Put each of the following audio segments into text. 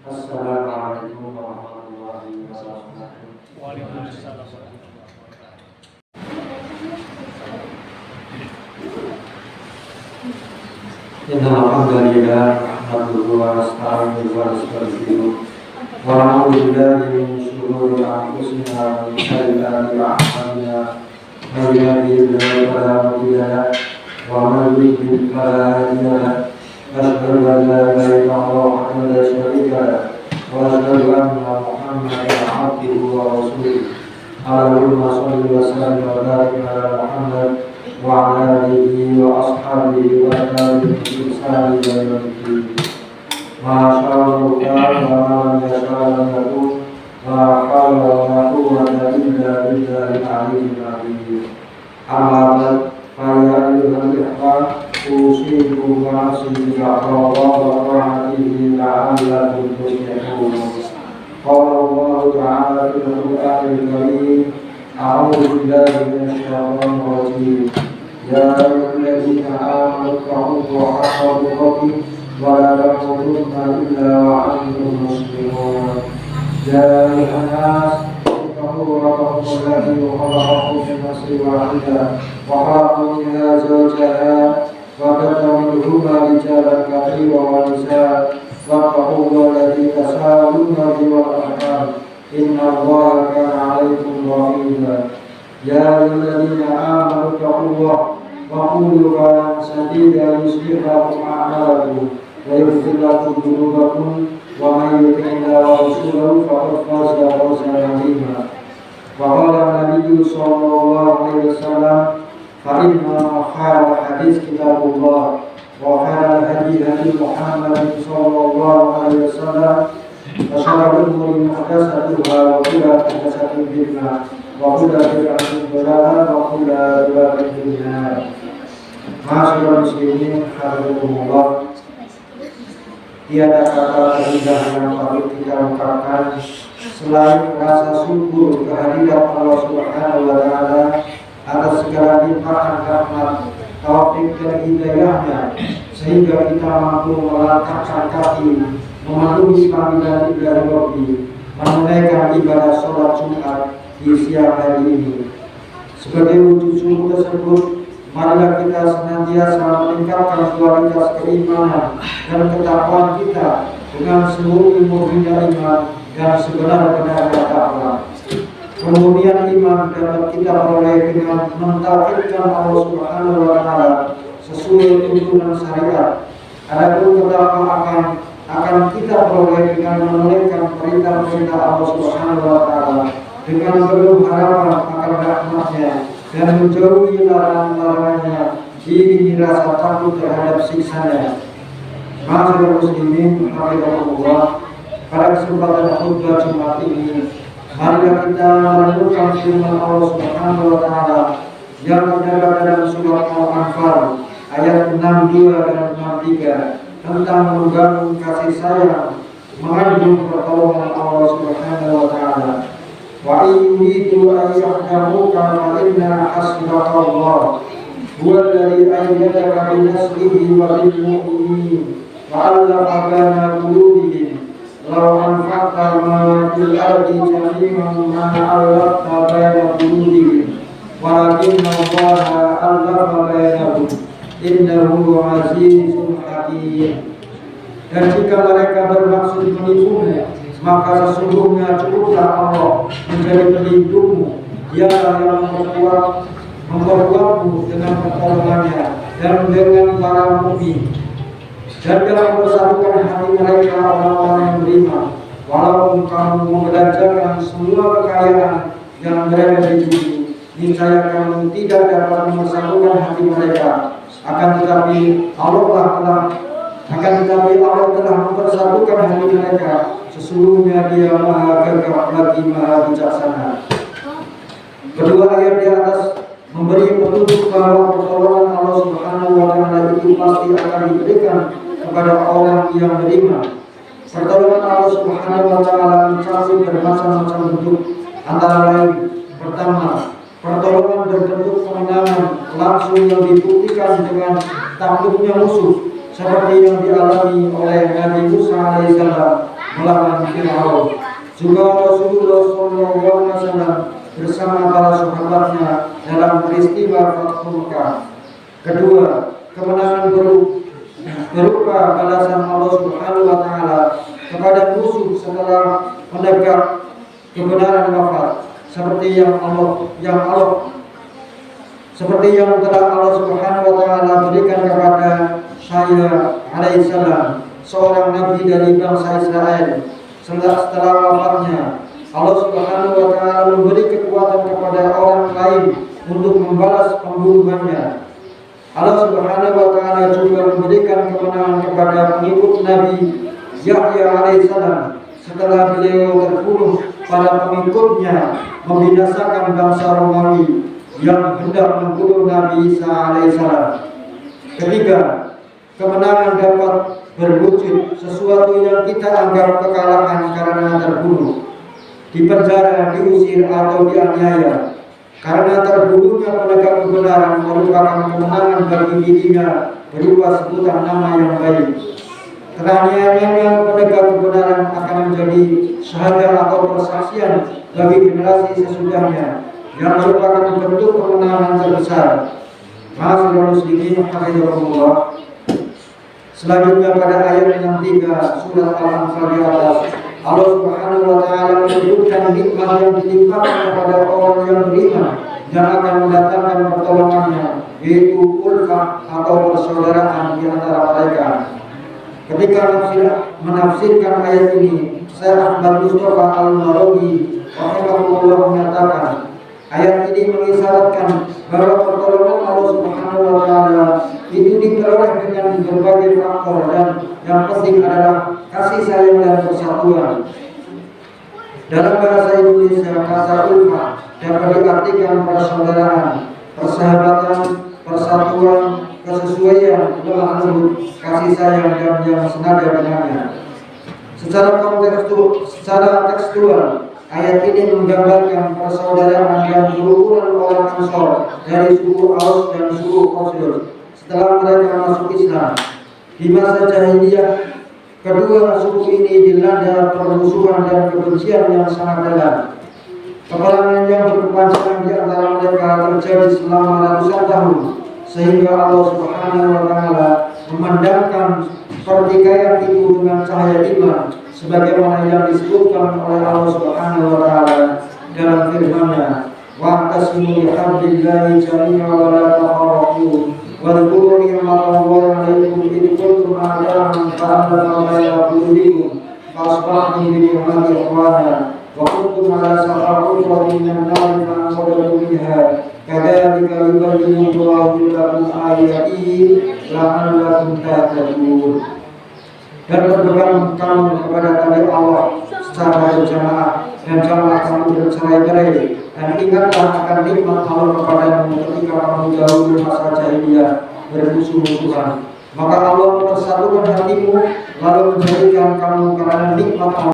Assalamualaikum warahmatullahi wabarakatuh. Waalaikumsalam. Innal hamdalillah nahmaduhu wa nasta'inuhu wa nastaghfiruh wa na'udzu billahi min shururi anfusina wa min sayyiati a'malina. Man yahdihillahu fala mudilla lahu wa man yudlil fala hadiya lahu. Asyhadu an la ilaha illallah wahdahu la syarika lahu wa asyhadu anna Muhammadan abduhu wa rasuluh. Allahumma shalli wa sallim wa barik ala Muhammad wa ala alihi wa ashabihi wa tabi'in bi ihsan ila yaumil din. Masya Allah wa ma yasha lam yakun wa hawla wa la quwwata illa billahil aliyyil azim. Amma ba'd, fa ya ayyuhal ikhwan, usikum wa nafsi bi taqwallahi wa ta'atihi la'allakum tuflihun. Qala Allah ta'ala fil Qur'anil Karim, a'udzu billahi minasy syaithanir rajim. Ya ayyuhalladzina amanu taqullaha haqqa tuqatih wa la tamutunna illa wa antum muslimun. Ya ayyuhan nas ittaqu rabbakum alladzi khalaqakum min nafsin wahidah wa khalaqa minha zawjaha wa batha minhuma rijalan katsiran wa nisaa. Wattaqullaha alladzi tasaaluna bihi wal arham innallaha kana 'alaykum raqiba. Ya ayyuhalladzina amanu taqullaha wa qulu qawlan sadida yuslih lakum a'malakum wa yaghfir lakum dhunubakum wa may yuti'illah wa rasulahu faqad faza fawzan 'azima. Wa qala an-nabiyyu sallallahu alaihi wasallam, fa inna khairal hadits kitabullah wa khairal hadi hadi Muhammadin sallallahu alaihi wasallam wa syarrul umuri muhdatsatuha wa kullu muhdatsatin bid'ah wa kullu bid'atin dhalalah wa kullu dhalalatin fin nar. Ma'asyiral muslimin hafizakumullah. Tiada kata terindah yang patut kita ungkapkan selain rasa syukur kehadiran Allah Subhanahu wa taala atas segala limpahan rahmat, taufik dan hidayahnya sehingga kita mampu melangkahkan kaki memenuhi panggilan dari Rabbi, menunaikan ibadah sholat Jumat di siang hari ini. Sebagai wujud syukur tersebut, marilah kita senantiasa meningkatkan kualitas keimanan dan ketakwaan kita dengan seluruh ilmu hingga iman dan sebenar-benarnya takwa. Kemudian iman dapat kita peroleh dengan mentauhidkan Allah Subhanahu wa taala sesuai tuntunan syariat. Adapun ketakwaan akan kita peroleh dengan menunaikan perintah-perintah Allah Subhanahu wa taala dengan penuh harapan akan rahmat-Nya dan menjauhi larangan-larangannya, diiringi rasa takut terhadap siksanya. Ma'asyiral muslimin hafizakumullah, pada kesempatan khutbah Jumat ini, marilah kita merenungkan firman Allah Subhanahu wa taala yang terdapat dalam surat Al-Anfal ayat 62 dan 63 tentang membangun kasih sayang, mengandung pertolongan Allah Subhanahu wa taala. Wa in yuridu an yahdamuka fa inna hasbakallah huwa alladhi ayyadaka bi nasrihi wa bil mu'minin wa allafa baina qulubihim law anfaqta ma fil ardi jami'an ma allafta baina qulubihim walakinna Allaha allafa bainahum innahu azizun hakim. Dan jika mereka bermaksud menipumu, maka sesungguhnya cukuplah Allah menjadi pelindungmu. Dialah yang memperkuatmu dengan pertolongannya dan dengan para mukmin. Dan dalam mempersatukan hati mereka orang-orang yang beriman, walaupun kamu membelanjakan semua kekayaan yang berada di bumi, niscaya kamu tidak dapat mempersatukan hati mereka. Akan tetapi Allah telah mempersatukan hati mereka. Sesungguhnya Dia Maha Gagah lagi Maha Bijaksana. Kedua ayat di atas memberi petunjuk bahwa pertolongan Allah Subhanahu wa taala itu pasti akan diberikan kepada orang yang beriman. Pertolongan Allah Subhanahu wa taala mencakup bermacam-macam bentuk, antara lain: pertama, pertolongan berbentuk kemenangan langsung yang dibuktikan dengan takluknya musuh, seperti yang dialami oleh Nabi Musa alaihissalam melawan Fir'aun. Juga Rasulullah SAW bersama para sahabatnya dalam peristiwa Fathu Mekah. Kedua, kemenangan berupa balasan Allah Subhanahu wa taala kepada musuh setelah menegak kebenaran wafat, seperti yang telah Allah Subhanahu wa taala berikan kepada saya alaihissalam, seorang nabi dari bangsa Israel. Setelah wafatnya, Allah Subhanahu wa taala memberi kekuatan kepada orang lain untuk membalas pembunuhannya. Allah Subhanahu wa taala juga memberikan kemenangan kepada pengikut Nabi Yahya alaihissalam setelah beliau terbunuh para pengikutnya membinasakan bangsa Romawi yang hendak membunuh Nabi Isa alaihissalam. Ketiga, kemenangan dapat berwujud sesuatu yang kita anggap kekalahan karena terbunuh, dipenjara, diusir atau dianiaya. Karena terbunuhnya penegak kebenaran merupakan kemenangan bagi dirinya berupa sebutan nama yang baik. Teraniayanya penegak kebenaran akan menjadi syahadat atau persaksian bagi generasi sesudahnya, yang merupakan bentuk kemenangan terbesar. Ma'asyiral muslimin hafizahumullah. Selanjutnya pada ayat yang 3 surat Al-Anfal di atas, Allah Subhanahu wa taala menyebutkan nikmat yang dilimpahkan kepada orang yang beriman yang akan mendatangkan pertolongannya, yaitu ulfah atau persaudaraan di antara mereka. Ketika menafsirkan ayat ini, Syekh Ahmad Mustafa Al-Marawi rahimahullah menyatakan, ayat ini mengisyaratkan bahwa pertolongan Allah Subhanahu wa taala itu diperoleh dengan berbagai faktor, dan yang penting adalah kasih sayang dan persatuan. Dalam bahasa Indonesia, kata ulfah dapat diartikan persaudaraan, persahabatan, persatuan, kesesuaian, lemah lembut, kasih sayang, dan yang senada dengannya. Secara tekstual, ayat ini menggambarkan persaudaraan yang berukuran orang Ansor dari suku Aus dan suku Khazraj setelah mereka masuk Islam. Di masa jahiliyah, kedua suku ini dilanda permusuhan dan kebencian yang sangat dalam. Peperangan yang berkepanjangan di antara mereka terjadi selama ratusan tahun, sehingga Allah Subhanahu wa taala memandangkan pertikaian itu dengan cahaya iman, sebagaimana yang disebutkan oleh Allah Subhanahu wa taala dalam firman-Nya, wa'tasimu bihablillahi jami'an wa la tafarraqu wadhkuru ni'matallahi 'alaikum id kuntum a'da'an fa'alafa baina qulubikum fa'asbahtum bi ni'matihi ikhwana wa kuntum 'ala safarin minan nar fa'anqadhakum minha kadzalika yubayyinu Allahu lakum ayatihi la'allakum tahtadun. Dan berpegang kamu kepada tali Allah secara berjamaah, dan janganlah kamu bercerai-berai, dan ingatlah akan nikmat Allah kepadamu ketika kamu dahulu masa jahiliyah bermusuh-musuhan. Maka Allah mempersatukan hatimu, lalu menjadikan kamu karena nikmat Allah.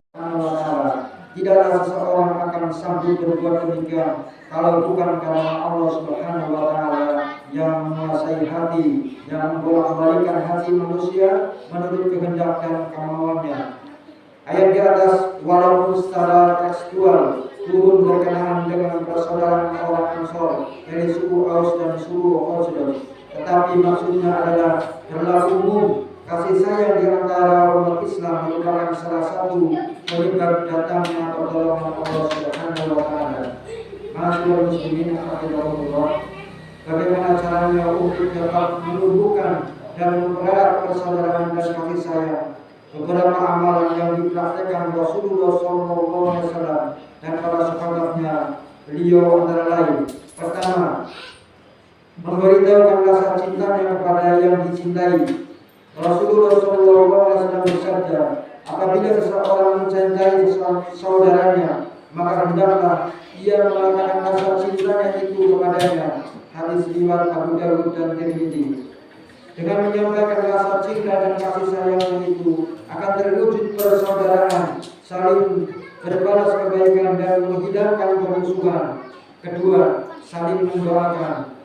Tidaklah seseorang akan sanggup berbuat demikian kalau bukan karena Allah Subhanahu wa taala yang menguasai hati, yang membolak-balikkan hati manusia menurut kehendak dan kemauannya. Ayat di atas walaupun secara tekstual turun berkenaan dengan persaudaraan orang Ansor dari suku Aus dan suku Khazraj, tetapi maksudnya adalah berlaku umum. Kasih sayang di antara umat Islam merupakan salah satu penyebab datangnya pertolongan Allah Subhanahu wa taala. Ma'asyiral muslimin hafizahumullah. Bagaimana caranya untuk dapat menumbuhkan dan mempererat persaudaraan dan kasih sayang? Beberapa amalan yang dipraktekkan Rasulullah SAW dan para sahabatnya, beliau antara lain: pertama, memberitahukan rasa cintanya kepada yang dicintai. Rasulullah SAW bersabda, apabila seseorang mencintai saudaranya, maka hendaklah ia mengatakan rasa cintanya itu kepadanya. Hadis riwayat Abu Dawud dan Tirmidzi. Dengan menyampaikan rasa cinta dan kasih sayang itu akan terwujud persaudaraan, saling berbalas kebaikan dan menghilangkan permusuhan. Kedua, saling mendoakan.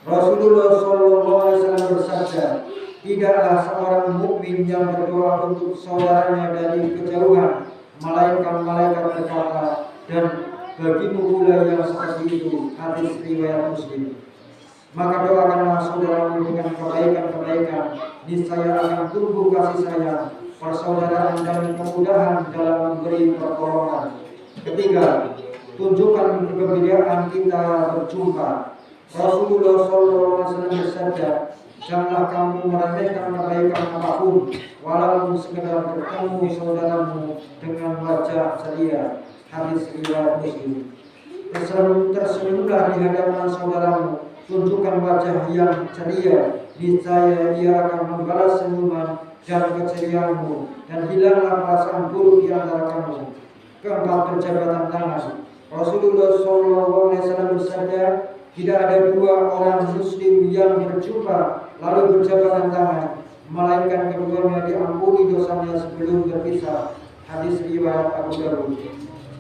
Rasulullah SAW bersabda, Tidaklah seorang mukmin yang berdoa untuk saudaranya dari kejauhan, melainkan malaikat berkata, dan bagimu pula yang seperti itu. Hadis riwayat Muslim. Maka doakanlah saudaramu dengan kebaikan-kebaikan, niscaya akan tumbuh kasih sayang, persaudaraan dan kemudahan dalam memberi pertolongan. Ketiga, tunjukkan kegembiraan kita berjumpa. Rasulullah SAW bersabda, janganlah kamu meremehkan kebaikan apapun, walaupun sekedar bertemu saudaramu dengan wajah ceria. Hadis riwayat Muslim. Tersenyumlah di hadapan saudaramu, tunjukkan wajah yang ceria, niscaya ia akan membalas senyuman dan keceriaanmu, dan hilanglah perasaan buruk di antara kamu. Keempat, berjabatan tangan. Rasulullah SAW bersabda, tidak ada dua orang muslim yang berjumpa lalu berjabatan tangan, melainkan keduanya diampuni dosanya sebelum berpisah. Hadis riwayat Abu Dawud.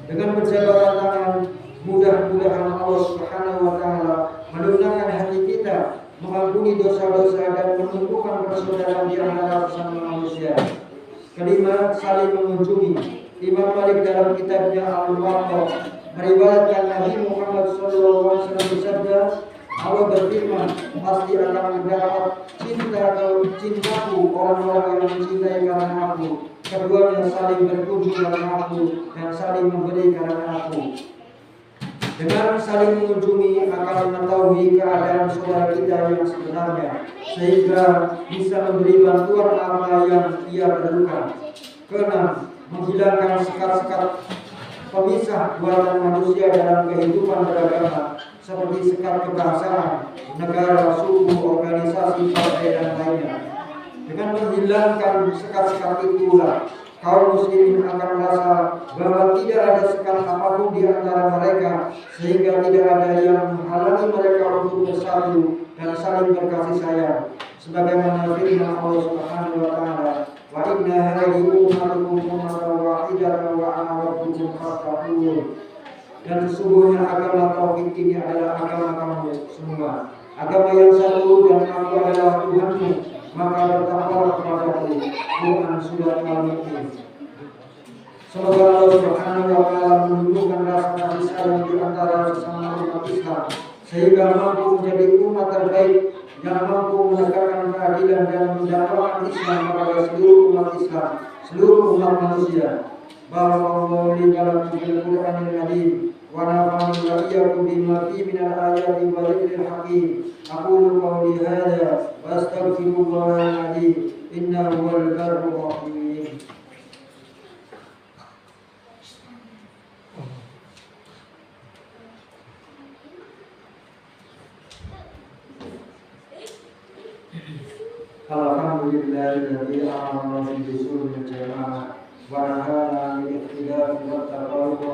Dengan berjabatan tangan, mudah-mudahan Allah Subhanahu wa Ta'ala melunakkan hati kita, mengampuni dosa-dosa dan menumbuhkan persaudaraan di antara sesama manusia. Kelima, saling mengunjungi. Imam Malik dalam kitabnya Al-Muwatta meriwayatkan Nabi Muhammad SAW bersabda, Allah berfirman, pasti akan mendapat cintaku orang-orang yang mencintai karena aku. Keduanya saling berkunjung karena aku dan saling memberi karena aku. Dengan saling mengunjungi akan mengetahui keadaan saudara kita yang sebenarnya, sehingga bisa memberi bantuan apa yang ia perlukan. Keenam, menghilangkan sekat-sekat pemisah buatan manusia dalam kehidupan beragama, seperti sekat kebangsaan, negara, suku, organisasi, partai, dan lainnya. Dengan menghilangkan sekat-sekat itulah kaum muslimin akan merasa bahwa tidak ada sekat apapun di antara mereka, sehingga tidak ada yang menghalangi mereka untuk bersatu dan saling berkasih sayang. Sebagaimana firman Allah Subhanahu wa Ta'ala, wa inna hadhihi ummatukum ummatan wahidatan wa ana rabbukum fattaqun. Dan sesungguhnya agama tauhid ini adalah agama kamu semua, agama yang satu, dan aku adalah Tuhanmu, maka bertakwalah kepadaku. Quran surat Al-Mu'min. Semoga Allah Subhanahu wa Ta'ala menumbuhkan rasa kasih sayang di antara sesama umat Islam, sehingga mampu menjadi umat terbaik yang mampu menegakkan keadilan dan mendakwakan Islam kepada seluruh umat Islam, seluruh umat manusia. Barakallahu li wa lakum bil Qur'anil Karim wa nafa'ani wa iyyakum bima fihi minal ayati wa dzikril hakim. Aqulu qawli hadza wa astaghfirullahal azim innahu huwal ghafurur rahim. Alhamdulillahilladzi amarna bi usulil jamaah wa nahana min ikhtilaf wa tafarruq,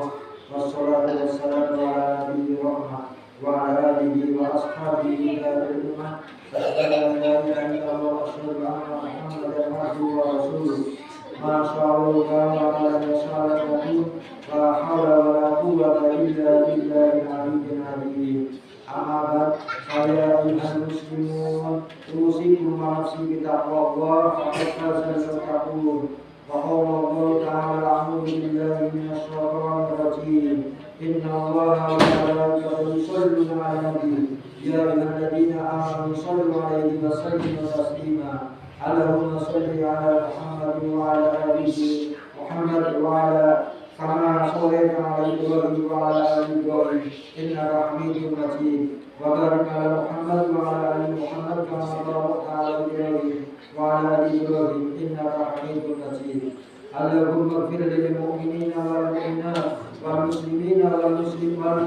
wassalatu wassalamu ala nabiyyi rahmah wa ala alihi wa ashabihi bil ummah. Assalamu alaikum warahmatullahi wabarakatuh. Masyaallah wa la yasha'u la haula wa la quwwata illa billahil aliyyil azim. Amma saya ayuhan muslimun, usikum wa nafsi bitaqwallah, faqad fazal muttaqun. Wa qala Allah ta'ala, a'udzu billahi minasy syaithanir rajim. Inna Allaha wa malaikatahu yusholluna 'alan nabi, ya ayyuhalladzina amanu shallu 'alaihi wa sallimu taslima. Allahumma shalli 'ala Muhammad wa 'ala ali Muhammad wa 'ala kama shallaita 'ala Ibrahim wa 'ala ali Ibrahim innaka Hamidum Majid. Wa barik 'ala Muhammad wa 'ala ali Muhammad kama barakta 'ala Ibrahim wa 'ala ali Ibrahim innaka Hamidum Majid. Allahumma ighfir lil mu'minina wal mu'minat wal muslimina wal muslimat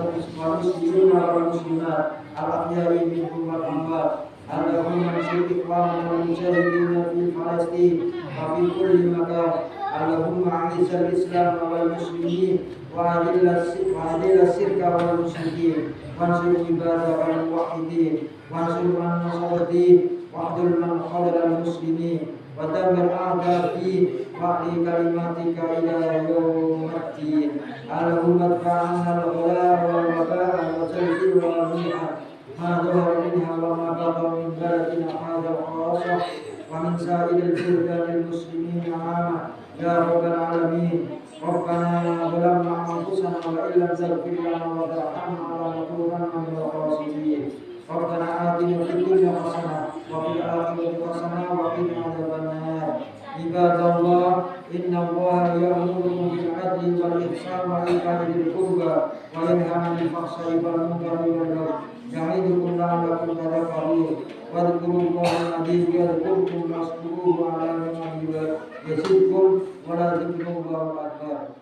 al-ahya'i minhum wal amwat. Allahumma ansur ikhwanana wal mujahidin fi Palestin wa fi kulli makan. Allahumma a'izal Islam wal muslimin wa adil sirka wal musyrikin wansur ibadah wal muwahhidin wansur man nasaraddin wa'dul man khadal muslimin wa damir a'da'id wa'li kalimatika ila yawmiddin. Allahumma adfa'anna al-ghala wal waba'a wa zalzil wal riha ma dhahara minha wa ma batana min baladina hadha khassa ومن سائر البلدان المسلمين عامة يا رب العالمين. ربنا ظلمنا أنفسنا وإن لم تغفر لنا وترحمنا لنكونن من الخاسرين. ربنا آتنا في الدنيا حسنة وفي الآخرة حسنة وقنا عذاب النار. عباد الله إن الله يأمركم بالعدل والإحسان وإيتاء ذي القربى وينهى عن الفحشاء والمنكر والبغي يعظكم لعلكم تذكرون. واذكروا الله العظيم يذكركم واشكروه على نعمه يزدكم ولذكر الله أكبر.